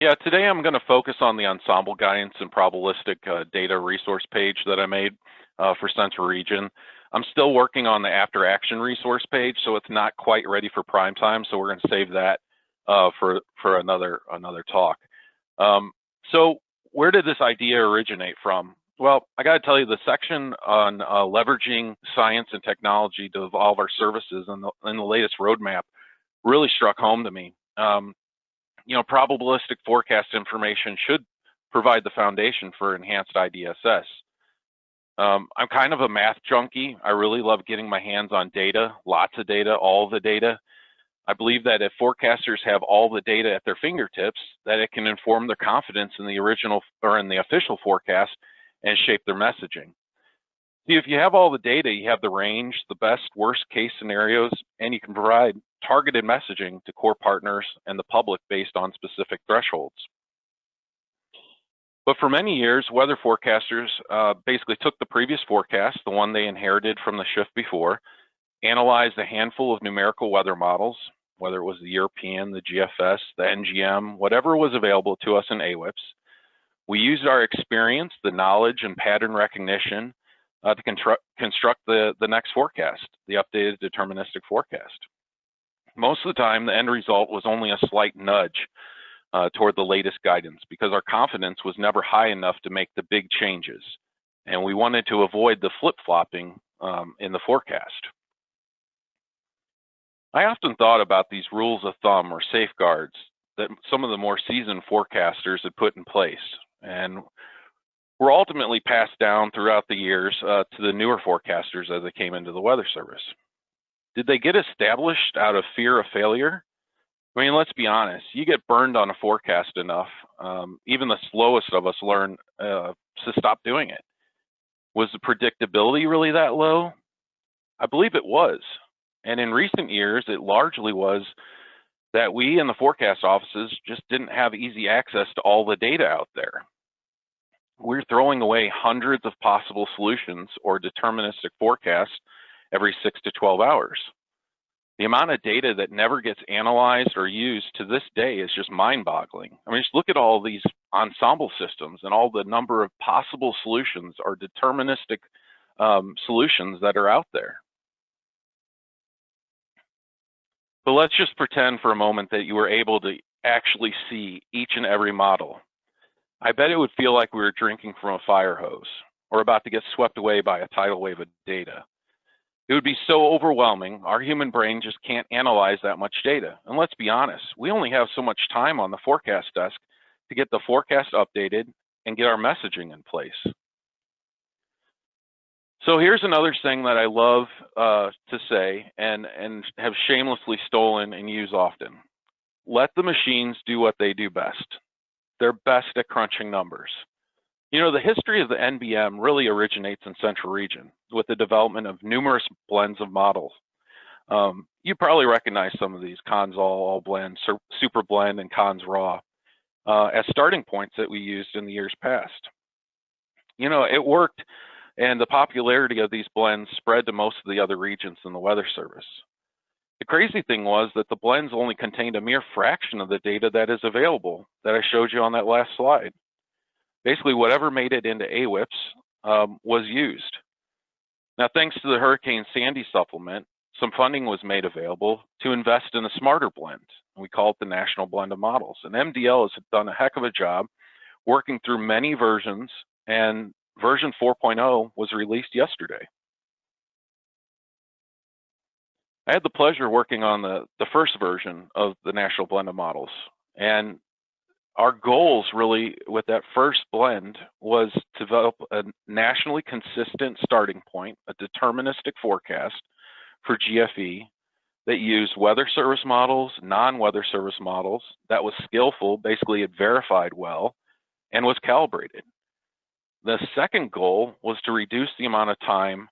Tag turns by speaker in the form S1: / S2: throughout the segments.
S1: Yeah, today I'm going to focus on the Ensemble Guidance and Probabilistic data resource page that I made for Central Region. I'm still working on the After Action resource page, so it's not quite ready for prime time, so we're going to save that for another talk. So where did this idea originate from? Well, I got to tell you, the section on leveraging science and technology to evolve our services in the latest roadmap really struck home to me. You know, probabilistic forecast information should provide the foundation for enhanced IDSS. I'm kind of a math junkie. I really love getting my hands on data, lots of data, all the data. I believe that if forecasters have all the data at their fingertips, that it can inform their confidence in the original or in the official forecast and shape their messaging. See, if you have all the data, you have the range, the best, worst case scenarios, and you can provide targeted messaging to core partners and the public based on specific thresholds. But for many years, weather forecasters basically took the previous forecast, the one they inherited from the shift before, analyzed a handful of numerical weather models, whether it was the European, the GFS, the NGM, whatever was available to us in AWIPS. We used our experience, the knowledge and pattern recognition to construct the next forecast, the updated deterministic forecast. Most of the time, the end result was only a slight nudge toward the latest guidance because our confidence was never high enough to make the big changes. And we wanted to avoid the flip-flopping in the forecast. I often thought about these rules of thumb or safeguards that some of the more seasoned forecasters had put in place and were ultimately passed down throughout the years to the newer forecasters as they came into the Weather Service. Did they get established out of fear of failure? I mean, let's be honest, you get burned on a forecast enough, even the slowest of us learn to stop doing it. Was the predictability really that low? I believe it was. And in recent years, it largely was that we in the forecast offices just didn't have easy access to all the data out there. We're throwing away hundreds of possible solutions or deterministic forecasts every 6 to 12 hours. The amount of data that never gets analyzed or used to this day is just mind-boggling. I mean, just look at all these ensemble systems and all the number of possible solutions or deterministic solutions that are out there. But let's just pretend for a moment that you were able to actually see each and every model. I bet it would feel like we were drinking from a fire hose or about to get swept away by a tidal wave of data. It would be so overwhelming, our human brain just can't analyze that much data. And let's be honest, we only have so much time on the forecast desk to get the forecast updated and get our messaging in place. So here's another thing that I love to say and have shamelessly stolen and use often. Let the machines do what they do best. They're best at crunching numbers. You know, the history of the NBM really originates in Central Region with the development of numerous blends of models. You probably recognize some of these, Cons all blend, super blend, and Cons raw as starting points that we used in the years past. You know, it worked, and the popularity of these blends spread to most of the other regions in the Weather Service. The crazy thing was that the blends only contained a mere fraction of the data that is available that I showed you on that last slide. Basically, whatever made it into AWIPS was used. Now, thanks to the Hurricane Sandy supplement, some funding was made available to invest in a smarter blend. We call it the National Blend of Models. And MDL has done a heck of a job working through many versions, and version 4.0 was released yesterday. I had the pleasure of working on the first version of the National Blend of Models. And our goals really with that first blend was to develop a nationally consistent starting point, a deterministic forecast for GFE that used weather service models, non-weather service models, that was skillful, basically it verified well, and was calibrated. The second goal was to reduce the amount of time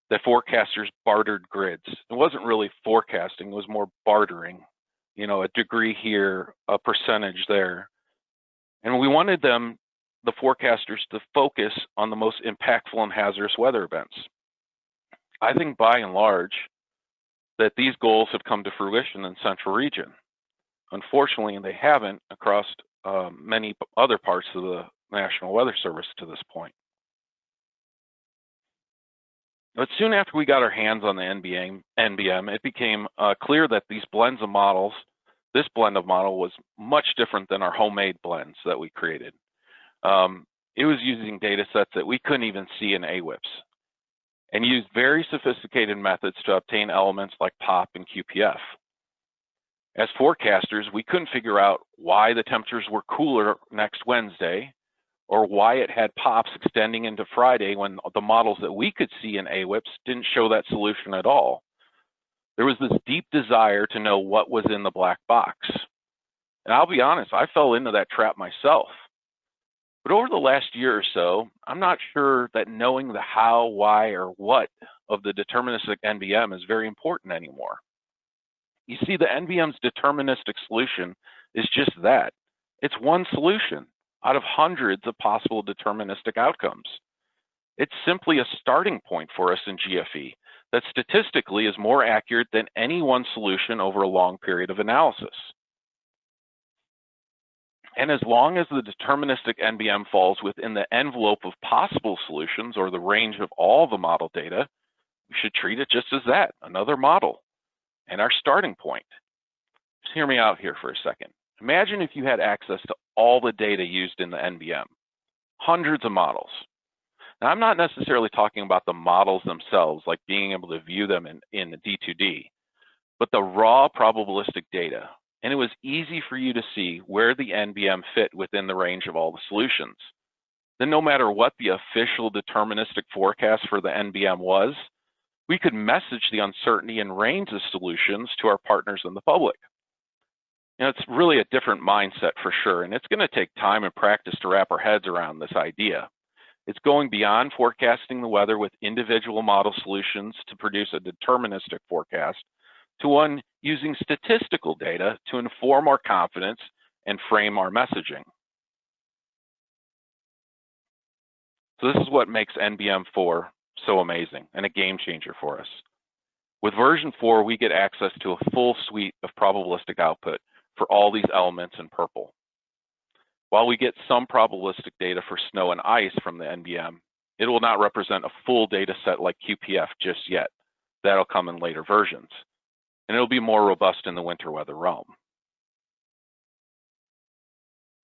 S1: that forecasters bartered grids. It wasn't really forecasting, it was more bartering, you know, a degree here, a percentage there. And we wanted the forecasters to focus on the most impactful and hazardous weather events. I think by and large that these goals have come to fruition in Central Region. Unfortunately, they haven't across many other parts of the National Weather Service to this point. But soon after we got our hands on the NBM, it became clear that these blends of models, this blend of model was much different than our homemade blends that we created. It was using data sets that we couldn't even see in AWIPS and used very sophisticated methods to obtain elements like POP and QPF. As forecasters, we couldn't figure out why the temperatures were cooler next Wednesday or why it had POPs extending into Friday when the models that we could see in AWIPS didn't show that solution at all. There was this deep desire to know what was in the black box. And I'll be honest, I fell into that trap myself. But over the last year or so, I'm not sure that knowing the how, why, or what of the deterministic NBM is very important anymore. You see, the NBM's deterministic solution is just that. It's one solution out of hundreds of possible deterministic outcomes. It's simply a starting point for us in GFE that statistically is more accurate than any one solution over a long period of analysis. And as long as the deterministic NBM falls within the envelope of possible solutions or the range of all the model data, we should treat it just as that, another model, and our starting point. Just hear me out here for a second. Imagine if you had access to all the data used in the NBM, hundreds of models. Now, I'm not necessarily talking about the models themselves, like being able to view them in D2D, but the raw probabilistic data. And it was easy for you to see where the NBM fit within the range of all the solutions. Then no matter what the official deterministic forecast for the NBM was, we could message the uncertainty and range of solutions to our partners in the public. Now, it's really a different mindset for sure, and it's going to take time and practice to wrap our heads around this idea. It's going beyond forecasting the weather with individual model solutions to produce a deterministic forecast to one using statistical data to inform our confidence and frame our messaging. So this is what makes NBM4 so amazing and a game changer for us. With version 4, we get access to a full suite of probabilistic output for all these elements in purple. While we get some probabilistic data for snow and ice from the NBM, it will not represent a full data set like QPF just yet. That'll come in later versions. And it'll be more robust in the winter weather realm.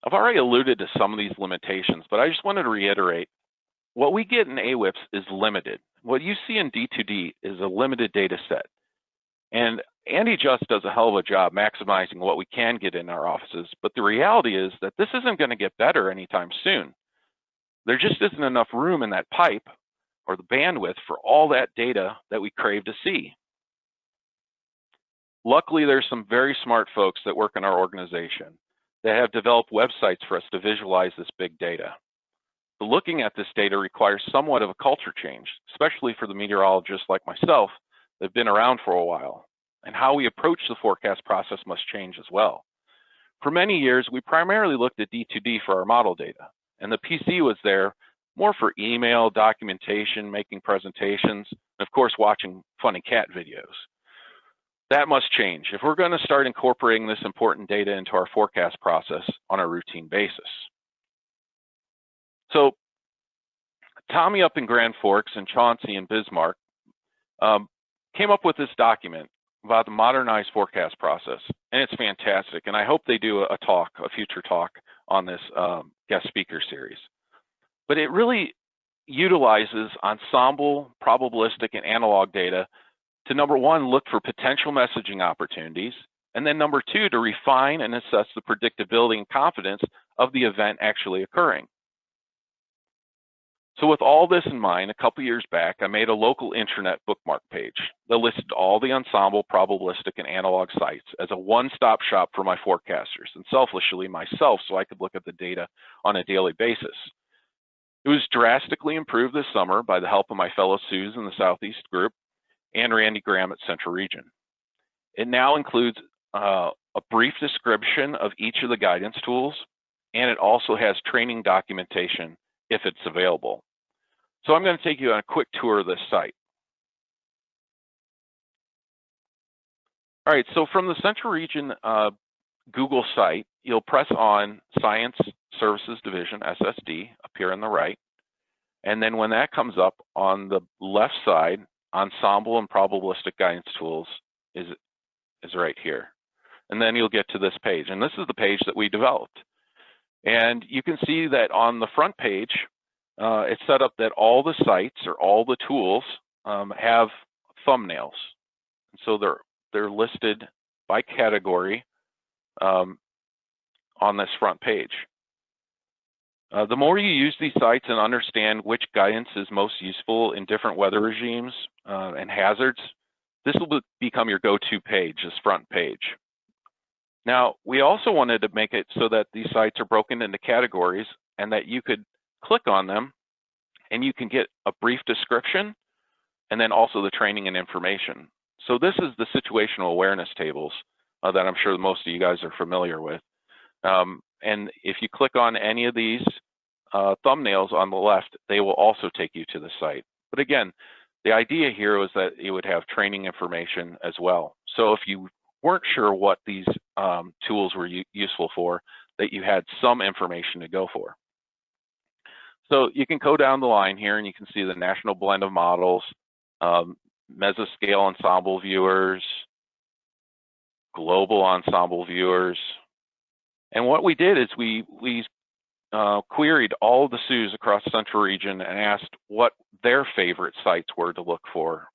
S1: I've already alluded to some of these limitations, but I just wanted to reiterate, what we get in AWIPS is limited. What you see in D2D is a limited data set. And Andy Just does a hell of a job maximizing what we can get in our offices, but the reality is that this isn't going to get better anytime soon. There just isn't enough room in that pipe or the bandwidth for all that data that we crave to see. Luckily, there's some very smart folks that work in our organization that have developed websites for us to visualize this big data. But looking at this data requires somewhat of a culture change, especially for the meteorologists like myself that have been around for a while. And how we approach the forecast process must change as well. For many years, we primarily looked at D2D for our model data, and the PC was there more for email, documentation, making presentations, and of course, watching funny cat videos. That must change if we're going to start incorporating this important data into our forecast process on a routine basis. So Tommy up in Grand Forks and Chauncey in Bismarck came up with this document about the modernized forecast process, and it's fantastic. And I hope they do a future talk on this guest speaker series. But it really utilizes ensemble, probabilistic, and analog data to, number one, look for potential messaging opportunities, and then number two, to refine and assess the predictability and confidence of the event actually occurring. So with all this in mind, a couple years back, I made a local intranet bookmark page that listed all the ensemble, probabilistic, and analog sites as a one-stop shop for my forecasters, and selfishly myself, so I could look at the data on a daily basis. It was drastically improved this summer by the help of my fellow Sues in the Southeast group and Randy Graham at Central Region. It now includes a brief description of each of the guidance tools, and it also has training documentation if it's available. So I'm going to take you on a quick tour of this site. All right, so from the Central Region Google site, you'll press on Science Services Division, SSD, up here on the right. And then when that comes up on the left side, Ensemble and Probabilistic Guidance Tools is right here. And then you'll get to this page. And this is the page that we developed. And you can see that on the front page, it's set up that all the sites or all the tools have thumbnails. So they're listed by category on this front page. The more you use these sites and understand which guidance is most useful in different weather regimes and hazards, this will become your go-to page, this front page. Now, we also wanted to make it so that these sites are broken into categories and that you could click on them and you can get a brief description and then also the training and information. So this is the situational awareness tables that I'm sure most of you guys are familiar with. And if you click on any of these thumbnails on the left, they will also take you to the site. But again, the idea here was that it would have training information as well. So if you weren't sure what these tools were useful for, that you had some information to go for. So you can go down the line here and you can see the national blend of models, mesoscale ensemble viewers, global ensemble viewers. And what we did is we queried all the SUs across the Central Region and asked what their favorite sites were to look for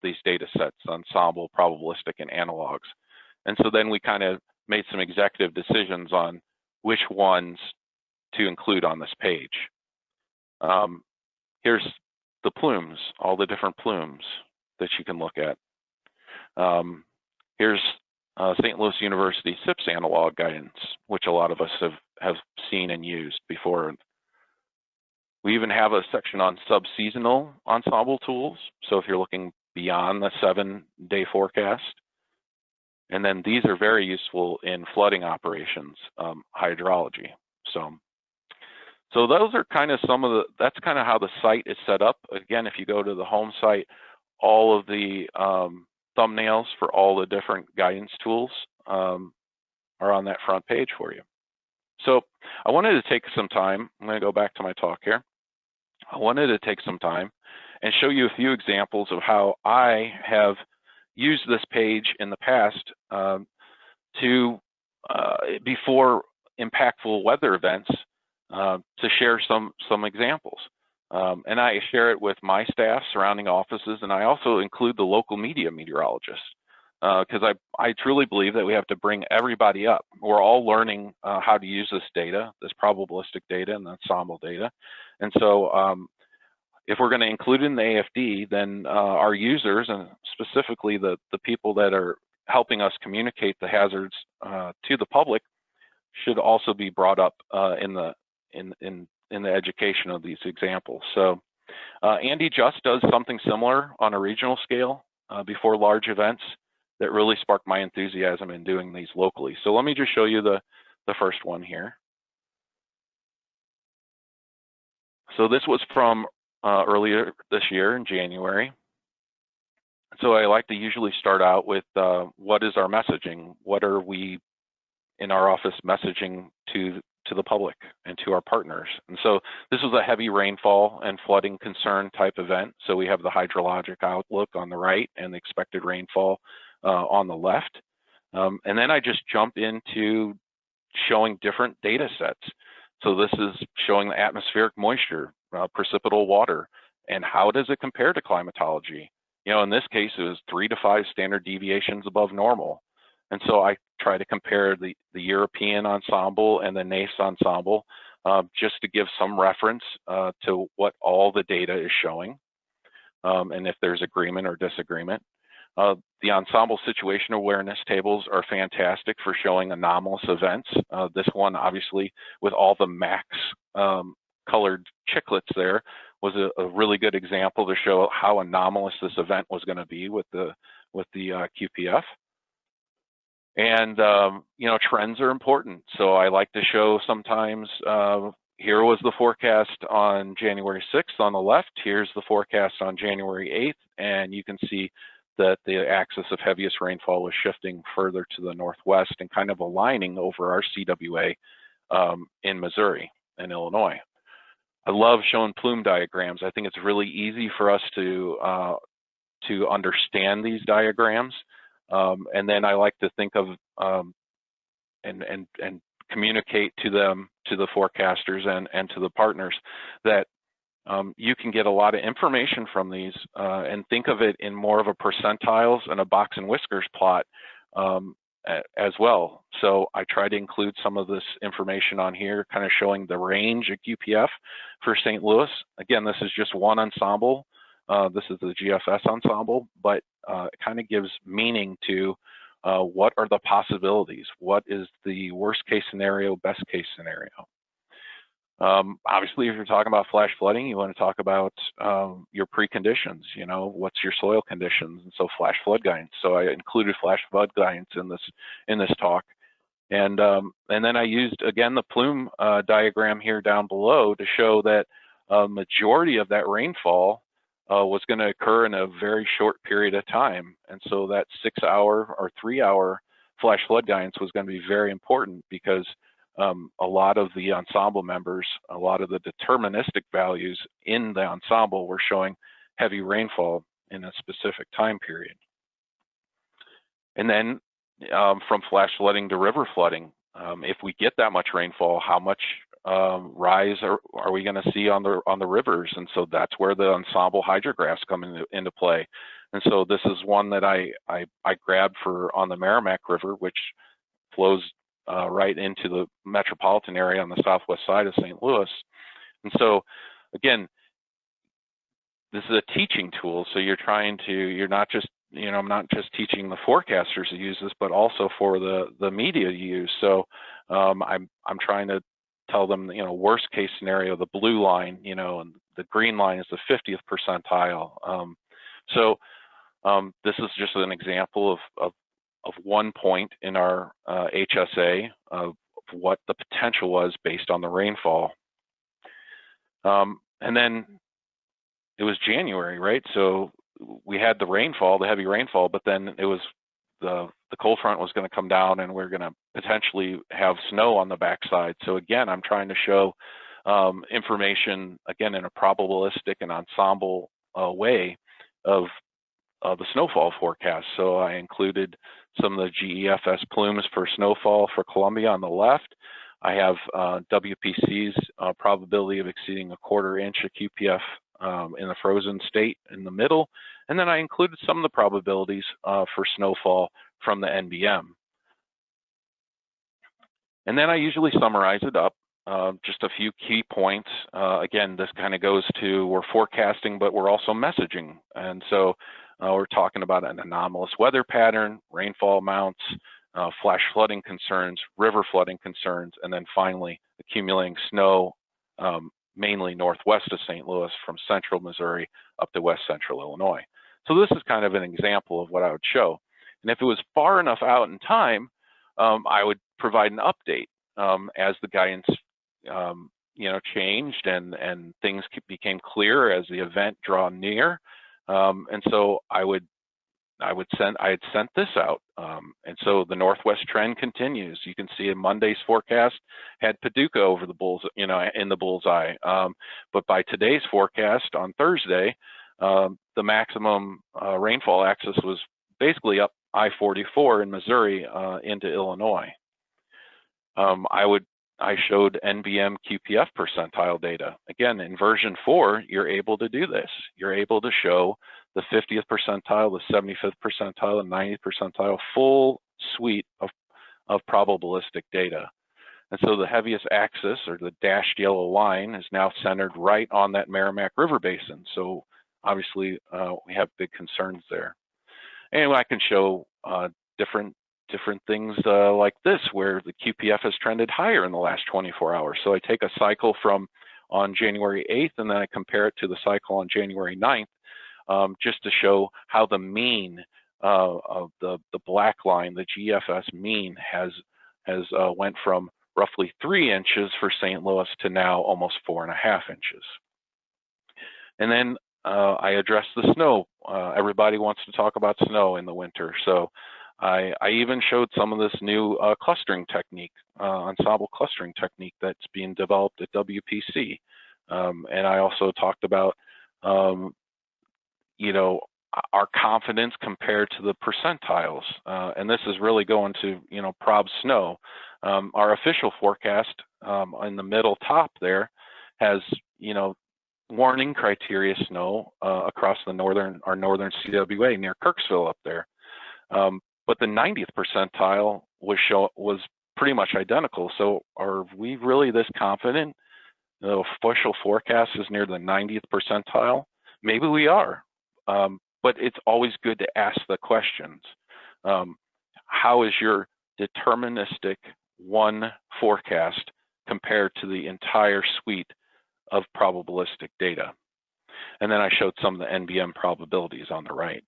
S1: these data sets, ensemble, probabilistic, and analogs. And so then we kind of made some executive decisions on which ones to include on this page. Here's the plumes, all the different plumes that you can look at. Here's St. Louis University SIPS analog guidance, which a lot of us have seen and used before. We even have a section on sub-seasonal ensemble tools. So if you're looking beyond the 7-day forecast, and then these are very useful in flooding operations, hydrology. So those are kind of some of the, that's kind of how the site is set up. Again, if you go to the home site, all of the thumbnails for all the different guidance tools are on that front page for you. So I wanted to take some time, I'm going to go back to my talk here. I wanted to take some time and show you a few examples of how I have used this page in the past before impactful weather events to share some examples. And I share it with my staff, surrounding offices, and I also include the local media meteorologists because I truly believe that we have to bring everybody up. We're all learning how to use this data, this probabilistic data and the ensemble data. And so if we're going to include it in the AFD, then our users, and specifically the people that are helping us communicate the hazards to the public, should also be brought up in the education of these examples. So Andy Just does something similar on a regional scale before large events that really sparked my enthusiasm in doing these locally. So let me just show you the first one here. So this was from earlier this year in January. So I like to usually start out with what is our messaging? What are we in our office messaging to the public and to our partners? And so this was a heavy rainfall and flooding concern type event. So we have the hydrologic outlook on the right and the expected rainfall on the left. And then I just jumped into showing different data sets. So this is showing the atmospheric moisture, precipitable water, and how does it compare to climatology? You know, in this case, it was 3 to 5 standard deviations above normal. And so I try to compare the European ensemble and the NACE ensemble just to give some reference to what all the data is showing and if there's agreement or disagreement. The ensemble situation awareness tables are fantastic for showing anomalous events. This one, obviously, with all the max colored chiclets there, was a really good example to show how anomalous this event was going to be with the QPF. And you know, trends are important. So I like to show sometimes, here was the forecast on January 6th on the left, here's the forecast on January 8th, and you can see that the axis of heaviest rainfall was shifting further to the northwest and kind of aligning over our CWA in Missouri and Illinois. I love showing plume diagrams. I think it's really easy for us to understand these diagrams, and then I like to think of and communicate to them, to the forecasters and to the partners, that you can get a lot of information from these and think of it in more of a percentiles and a box and whiskers plot as well. So I try to include some of this information on here, kind of showing the range of QPF for St. Louis. Again, this is just one ensemble. This is the GFS ensemble, but it kind of gives meaning to what are the possibilities? What is the worst case scenario, best case scenario? Obviously, if you're talking about flash flooding, you want to talk about your preconditions. You know, what's your soil conditions, and so flash flood guidance. So I included flash flood guidance in this talk, and then I used again the plume diagram here down below to show that a majority of that rainfall was going to occur in a very short period of time, and so that 6-hour or 3-hour flash flood guidance was going to be very important, because a lot of the ensemble members, a lot of the deterministic values in the ensemble were showing heavy rainfall in a specific time period. And then from flash flooding to river flooding, if we get that much rainfall, how much rise are we going to see on the rivers? And so that's where the ensemble hydrographs come into play. And so this is one that I grabbed for on the Merrimack River, which flows right into the metropolitan area on the southwest side of St. Louis. And so, again, this is a teaching tool. So you're not just, I'm not just teaching the forecasters to use this, but also for the media to use. So I'm trying to tell them, worst case scenario, the blue line, and the green line is the 50th percentile. So this is just an example of one point in our HSA of what the potential was based on the rainfall. And then it was January, right? So we had the rainfall, the heavy rainfall, but then it was the cold front was going to come down, and we're going to potentially have snow on the backside. So again, I'm trying to show information, again, in a probabilistic and ensemble way of the snowfall forecast. So I included some of the GEFS plumes for snowfall for Columbia on the left. I have WPC's probability of exceeding 1/4 inch of QPF in the frozen state in the middle. And then I included some of the probabilities for snowfall from the NBM. And then I usually summarize it up, just a few key points. Again, this kind of goes to, we're forecasting, but we're also messaging. And so we're talking about an anomalous weather pattern, rainfall amounts, flash flooding concerns, river flooding concerns, and then finally accumulating snow, mainly northwest of St. Louis from central Missouri up to west central Illinois. So this is kind of an example of what I would show. And if it was far enough out in time, I would provide an update as the guidance changed and things became clear as the event draw near. And so I had sent this out. And so the northwest trend continues. You can see in Monday's forecast had Paducah over the in the bullseye. But by today's forecast on Thursday, the maximum rainfall axis was basically up I-44 in Missouri into Illinois. I showed NBM QPF percentile data. Again, in version 4, you're able to do this. You're able to show the 50th percentile, the 75th percentile, and 90th percentile, full suite of probabilistic data. And so the heaviest axis, or the dashed yellow line, is now centered right on that Merrimack River basin. So obviously we have big concerns there. And I can show different things like this, where the QPF has trended higher in the last 24 hours. So I take a cycle from on January 8th, and then I compare it to the cycle on January 9th, just to show how the mean of the black line, the GFS mean, has went from roughly 3 inches for St. Louis to now almost 4.5 inches. And then I addressed the snow. Everybody wants to talk about snow in the winter, so I even showed some of this new clustering technique, ensemble clustering technique that's being developed at WPC. And I also talked about, you know, our confidence compared to the percentiles. And this is really going to, you know, prob snow. Our official forecast in the middle top there has, you know, warning criteria snow across the northern CWA near Kirksville up there. But the 90th percentile was pretty much identical. So are we really this confident? The official forecast is near the 90th percentile. Maybe we are, but it's always good to ask the questions. How is your deterministic one forecast compared to the entire suite of probabilistic data? And then I showed some of the NBM probabilities on the right.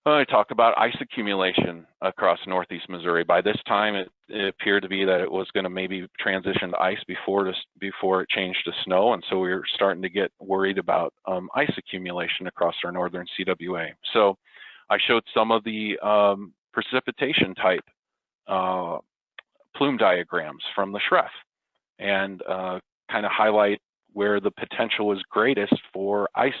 S1: I talked about ice accumulation across Northeast Missouri. By this time, it appeared to be that it was going to maybe transition to ice before it changed to snow, and so we were starting to get worried about ice accumulation across our northern CWA. So I showed some of the precipitation type plume diagrams from the SREF, and kind of highlight where the potential was greatest for ice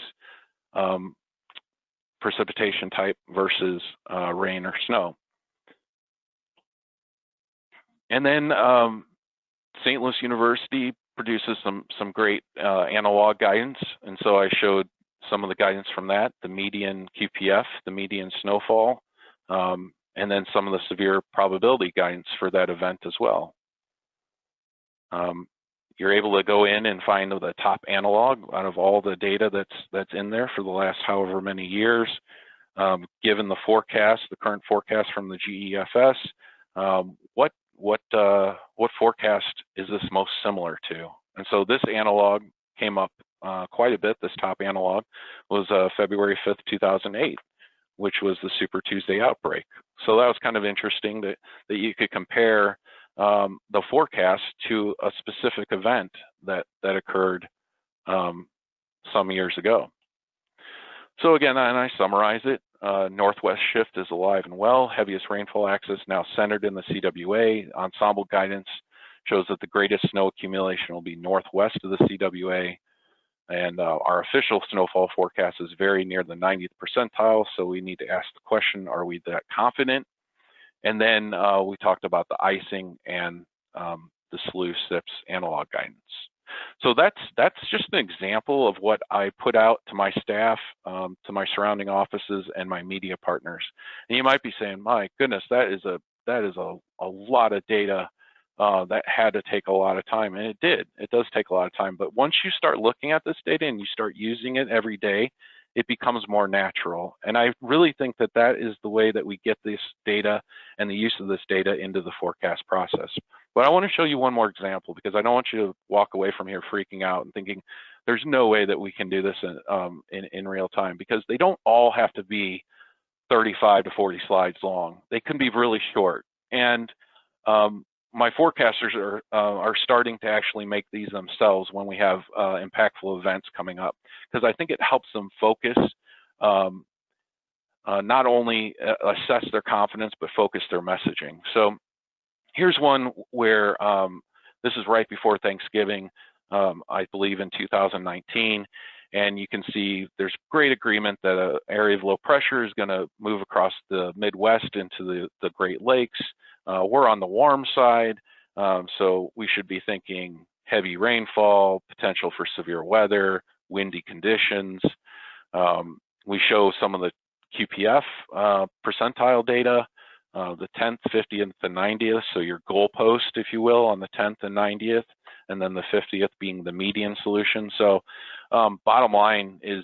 S1: precipitation type versus rain or snow. And then St. Louis University produces some great analog guidance, and so I showed some of the guidance from that, the median QPF, the median snowfall, and then some of the severe probability guidance for that event as well. You're able to go in and find the top analog out of all the data that's in there for the last however many years. Given the forecast, the current forecast from the GEFS, what forecast is this most similar to? And so this analog came up quite a bit. This top analog was February 5th, 2008, which was the Super Tuesday outbreak. So that was kind of interesting that you could compare the forecast to a specific event that occurred some years ago. So again, and I summarize it, northwest shift is alive and well, heaviest rainfall axis now centered in the CWA. Ensemble guidance shows that the greatest snow accumulation will be northwest of the CWA, and our official snowfall forecast is very near the 90th percentile, so we need to ask the question, are we that confident? And then we talked about the icing and the SLU SIPS analog guidance. So that's just an example of what I put out to my staff, to my surrounding offices, and my media partners. And you might be saying, "My goodness, that is a lot of data that had to take a lot of time," and it did. It does take a lot of time. But once you start looking at this data and you start using it every day, it becomes more natural. And I really think that that is the way that we get this data and the use of this data into the forecast process. But I want to show you one more example, because I don't want you to walk away from here freaking out and thinking there's no way that we can do this in real time, because they don't all have to be 35 to 40 slides long. They can be really short. And my forecasters are starting to actually make these themselves when we have impactful events coming up, because I think it helps them focus, not only assess their confidence, but focus their messaging. So here's one where this is right before Thanksgiving, I believe in 2019, and you can see there's great agreement that an area of low pressure is going to move across the Midwest into the Great Lakes. We're on the warm side, so we should be thinking heavy rainfall, potential for severe weather, windy conditions. We show some of the QPF percentile data, the 10th, 50th, and 90th, so your goalpost, if you will, on the 10th and 90th, and then the 50th being the median solution. So bottom line is,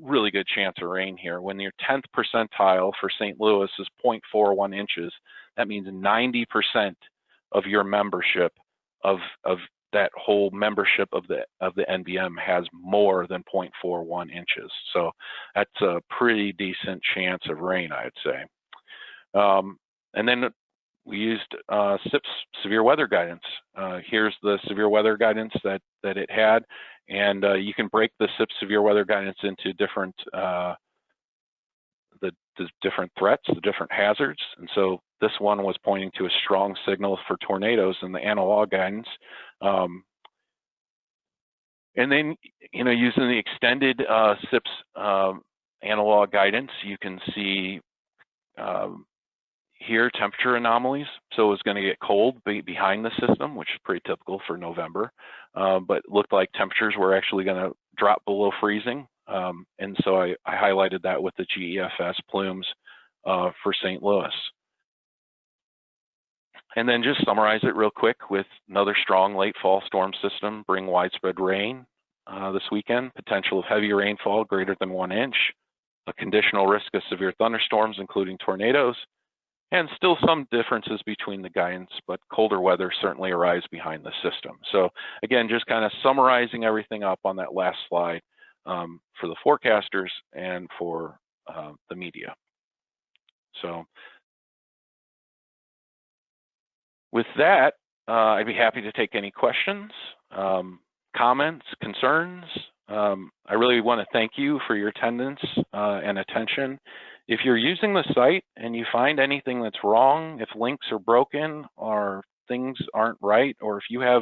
S1: really good chance of rain here. When your 10th percentile for St. Louis is 0.41 inches, that means 90% of your membership of that whole membership of the NBM has more than 0.41 inches. So that's a pretty decent chance of rain, I'd say. And then we used SIP's severe weather guidance. Here's the severe weather guidance that it had, and you can break the SIP severe weather guidance into different the different threats, the different hazards. And so this one was pointing to a strong signal for tornadoes in the analog guidance. And then, using the extended SIP's analog guidance, you can see here temperature anomalies. So it's going to get cold behind the system, which is pretty typical for November, but it looked like temperatures were actually going to drop below freezing. And so I highlighted that with the GEFS plumes for St. Louis. And then just summarize it real quick with another strong late fall storm system bring widespread rain this weekend, potential of heavy rainfall greater than 1 inch, a conditional risk of severe thunderstorms, including tornadoes, and still some differences between the guidance, but colder weather certainly arrives behind the system. So again, just kind of summarizing everything up on that last slide for the forecasters and for the media. So with that, I'd be happy to take any questions, comments, concerns. I really want to thank you for your attendance and attention. If you're using the site and you find anything that's wrong, if links are broken or things aren't right, or if you have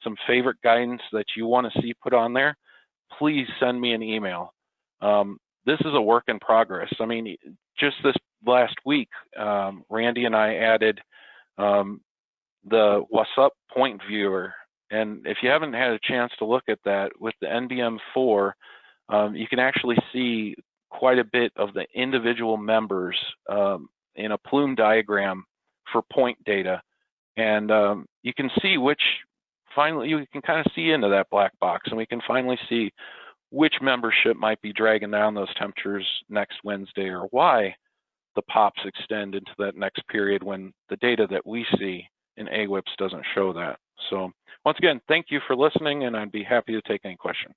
S1: some favorite guidance that you want to see put on there, please send me an email. This is a work in progress. I mean, just this last week, Randy and I added the What's Up point viewer. And if you haven't had a chance to look at that, with the NBM4, you can actually see quite a bit of the individual members in a plume diagram for point data. And you can see which, finally, you can kind of see into that black box, and we can finally see which membership might be dragging down those temperatures next Wednesday, or why the pops extend into that next period when the data that we see in AWIPS doesn't show that. So once again, thank you for listening, and I'd be happy to take any questions.